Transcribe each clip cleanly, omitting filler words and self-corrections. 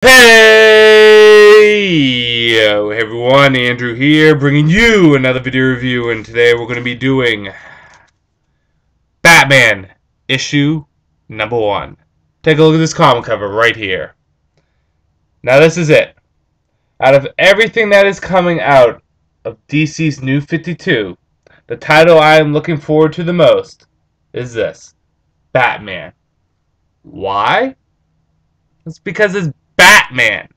Hey yo everyone, Andrew here, bringing you another video review, and today we're going to be doing Batman issue number 1. Take a look at this comic cover right here. Now this is it. Out of everything that is coming out of DC's New 52, the title I am looking forward to the most is this, Batman. Why? It's because it's Batman.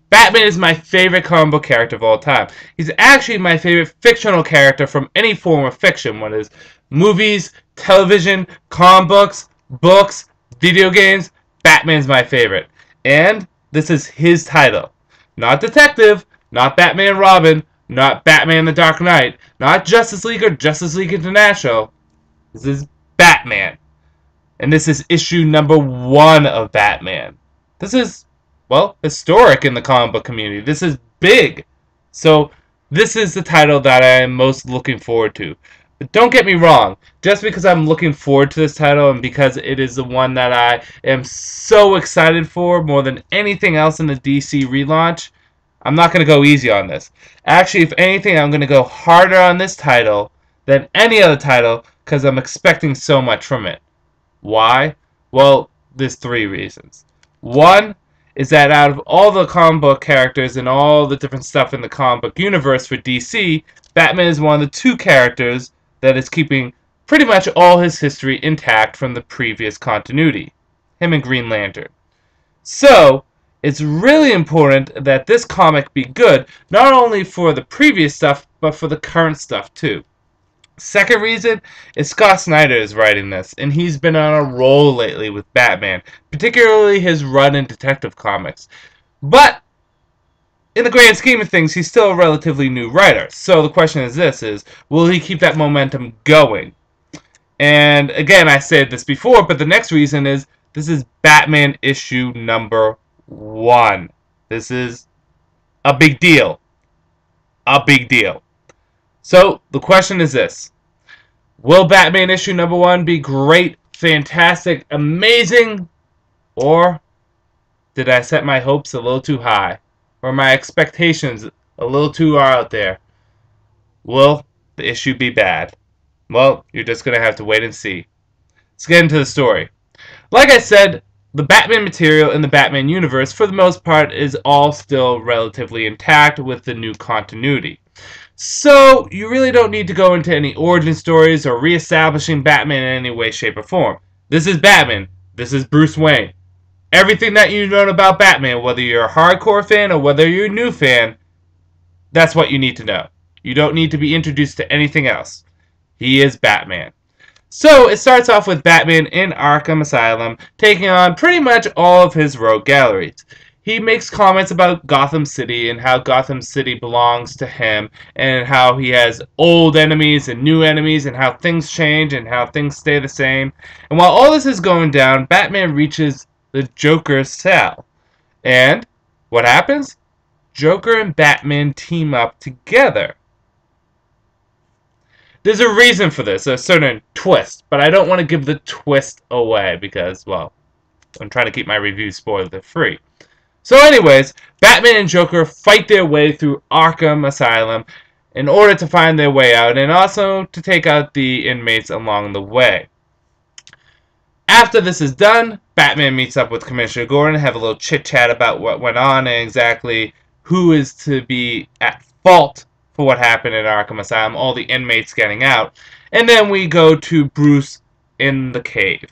Batman is my favorite comic book character of all time. He's actually my favorite fictional character from any form of fiction, whether it's movies, television, comic books, video games. Batman's my favorite. And this is his title. Not Detective, not Batman Robin, not Batman the Dark Knight, not Justice League or Justice League International. This is Batman. And this is issue number 1 of Batman. This is, well, historic in the comic book community. This is big. So this is the title that I am most looking forward to. But don't get me wrong, just because I'm looking forward to this title and because it is the one that I am so excited for more than anything else in the DC relaunch, I'm not going to go easy on this. Actually, if anything, I'm going to go harder on this title than any other title because I'm expecting so much from it. Why? Well, there's 3 reasons. One is that out of all the comic book characters and all the different stuff in the comic book universe for DC, Batman is one of the 2 characters that is keeping pretty much all his history intact from the previous continuity. Him and Green Lantern. So, it's really important that this comic be good, not only for the previous stuff, but for the current stuff too. Second reason is Scott Snyder is writing this, and he's been on a roll lately with Batman, particularly his run in Detective Comics. But in the grand scheme of things, he's still a relatively new writer. So the question is this, will he keep that momentum going? And again, I said this before, but the next reason is this is Batman issue number 1. This is a big deal. A big deal. So, the question is this. Will Batman issue number 1 be great, fantastic, amazing? Or did I set my hopes a little too high? Or my expectations a little too out there? Will the issue be bad? Well, you're just going to have to wait and see. Let's get into the story. Like I said, the Batman material in the Batman universe, for the most part, is all still relatively intact with the new continuity. So, you really don't need to go into any origin stories or reestablishing Batman in any way, shape, or form. This is Batman. This is Bruce Wayne. Everything that you know about Batman, whether you're a hardcore fan or whether you're a new fan, that's what you need to know. You don't need to be introduced to anything else. He is Batman. So, it starts off with Batman in Arkham Asylum, taking on pretty much all of his rogue galleries. He makes comments about Gotham City and how Gotham City belongs to him and how he has old enemies and new enemies and how things change and how things stay the same. And while all this is going down, Batman reaches the Joker's cell. And what happens? Joker and Batman team up together. There's a reason for this, a certain twist, but I don't want to give the twist away because, well, I'm trying to keep my reviews spoiler-free. So anyways, Batman and Joker fight their way through Arkham Asylum in order to find their way out and also to take out the inmates along the way. After this is done, Batman meets up with Commissioner Gordon, have a little chit-chat about what went on and exactly who is to be at fault for what happened in Arkham Asylum, all the inmates getting out. And then we go to Bruce in the cave.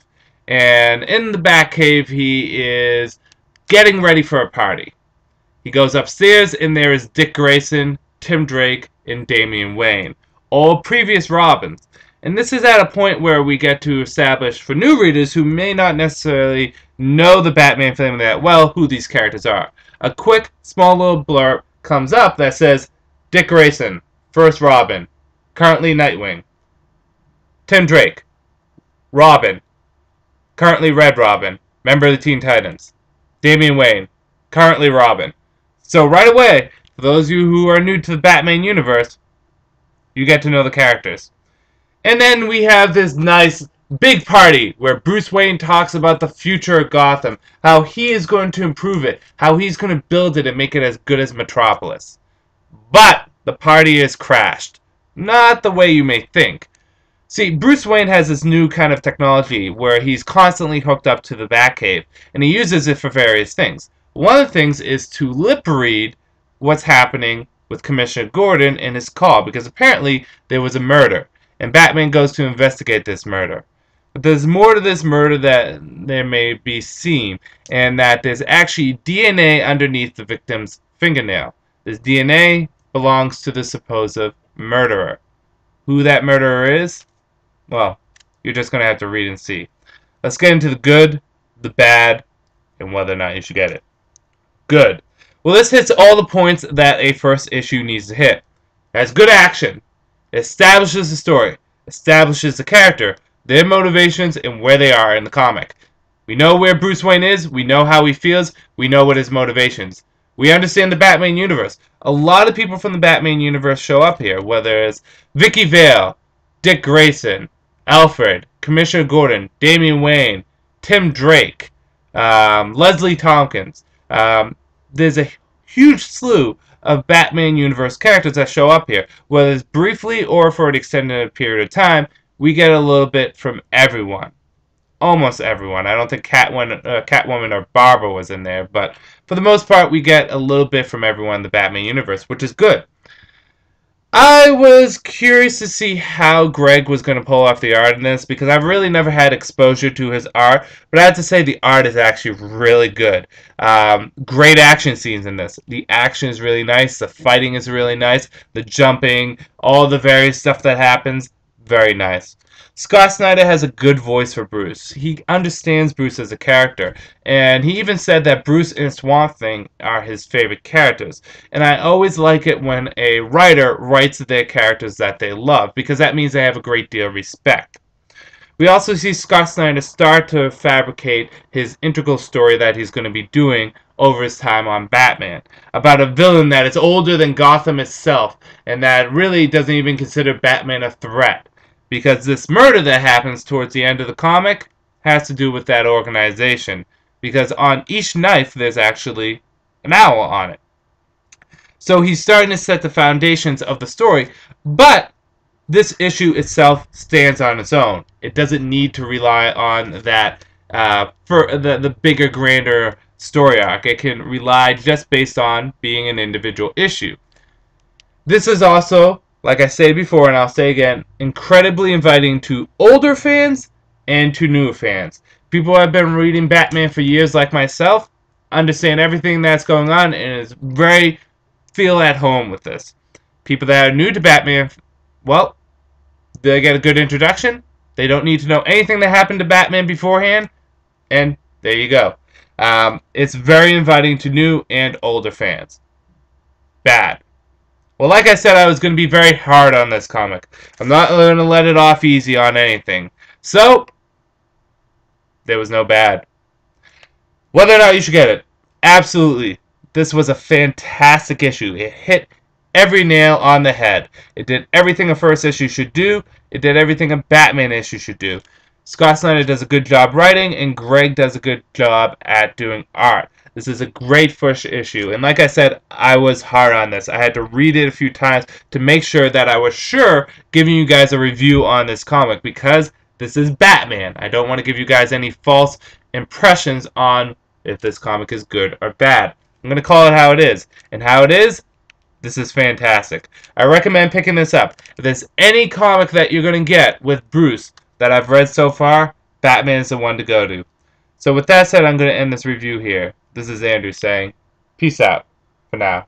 And in the Batcave, he is getting ready for a party. He goes upstairs and there is Dick Grayson, Tim Drake, and Damian Wayne, all previous Robins. And this is at a point where we get to establish for new readers who may not necessarily know the Batman family that well who these characters are. A quick, small little blurb comes up that says, Dick Grayson, first Robin, currently Nightwing. Tim Drake, Robin, currently Red Robin, member of the Teen Titans. Damian Wayne, currently Robin. So right away, for those of you who are new to the Batman universe, you get to know the characters. And then we have this nice Big party where Bruce Wayne talks about the future of Gotham, how he is going to improve it, how he's going to build it and make it as good as Metropolis. But the party is crashed. Not the way you may think. See, Bruce Wayne has this new kind of technology where he's constantly hooked up to the Batcave, and he uses it for various things. One of the things is to lip read what's happening with Commissioner Gordon in his call, because apparently there was a murder, and Batman goes to investigate this murder. But there's more to this murder that there may be seen, and that there's actually DNA underneath the victim's fingernail. This DNA belongs to the supposed murderer. Who that murderer is? Well, you're just going to have to read and see. Let's get into the good, the bad, and whether or not you should get it. Good. Well, this hits all the points that a first issue needs to hit. It has good action. It establishes the story. Establishes the character, their motivations, and where they are in the comic. We know where Bruce Wayne is. We know how he feels. We know what his motivations. We understand the Batman universe. A lot of people from the Batman universe show up here, whether it's Vicky Vale, Dick Grayson, Alfred, Commissioner Gordon, Damian Wayne, Tim Drake, Leslie Tompkins. There's a huge slew of Batman universe characters that show up here. Whether it's briefly or for an extended period of time, we get a little bit from everyone. Almost everyone. I don't think Catwoman or Barbara was in there, but for the most part, we get a little bit from everyone in the Batman universe, which is good. I was curious to see how Greg was going to pull off the art in this, because I've really never had exposure to his art, but I have to say the art is actually really good. Great action scenes in this. The action is really nice, the fighting is really nice, the jumping, all the various stuff that happens, very nice. Scott Snyder has a good voice for Bruce. He understands Bruce as a character, and he even said that Bruce and Swamp Thing are his favorite characters. And I always like it when a writer writes their characters that they love, because that means they have a great deal of respect. We also see Scott Snyder start to fabricate his integral story that he's going to be doing over his time on Batman, about a villain that is older than Gotham itself, and that really doesn't even consider Batman a threat. Because this murder that happens towards the end of the comic has to do with that organization. Because on each knife there's actually an owl on it. So he's starting to set the foundations of the story. But this issue itself stands on its own. It doesn't need to rely on that for the bigger, grander story arc. It can rely just based on being an individual issue. This is also, like I said before, and I'll say again, incredibly inviting to older fans and to new fans. People who have been reading Batman for years like myself understand everything that's going on and is very feel at home with this. People that are new to Batman, well, they get a good introduction. They don't need to know anything that happened to Batman beforehand, and there you go. It's very inviting to new and older fans. Bad. Well, like I said, I was going to be very hard on this comic. I'm not going to let it off easy on anything. So, there was no bad. Whether or not you should get it, absolutely. This was a fantastic issue. It hit every nail on the head. It did everything a first issue should do. It did everything a Batman issue should do. Scott Snyder does a good job writing, and Greg does a good job at doing art. This is a great first issue, and like I said, I was hard on this. I had to read it a few times to make sure that I was sure giving you guys a review on this comic, because this is Batman. I don't want to give you guys any false impressions on if this comic is good or bad. I'm going to call it how it is, and how it is, this is fantastic. I recommend picking this up. If there's any comic that you're going to get with Bruce that I've read so far, Batman is the one to go to. So with that said, I'm going to end this review here. This is Andrew saying, peace out for now.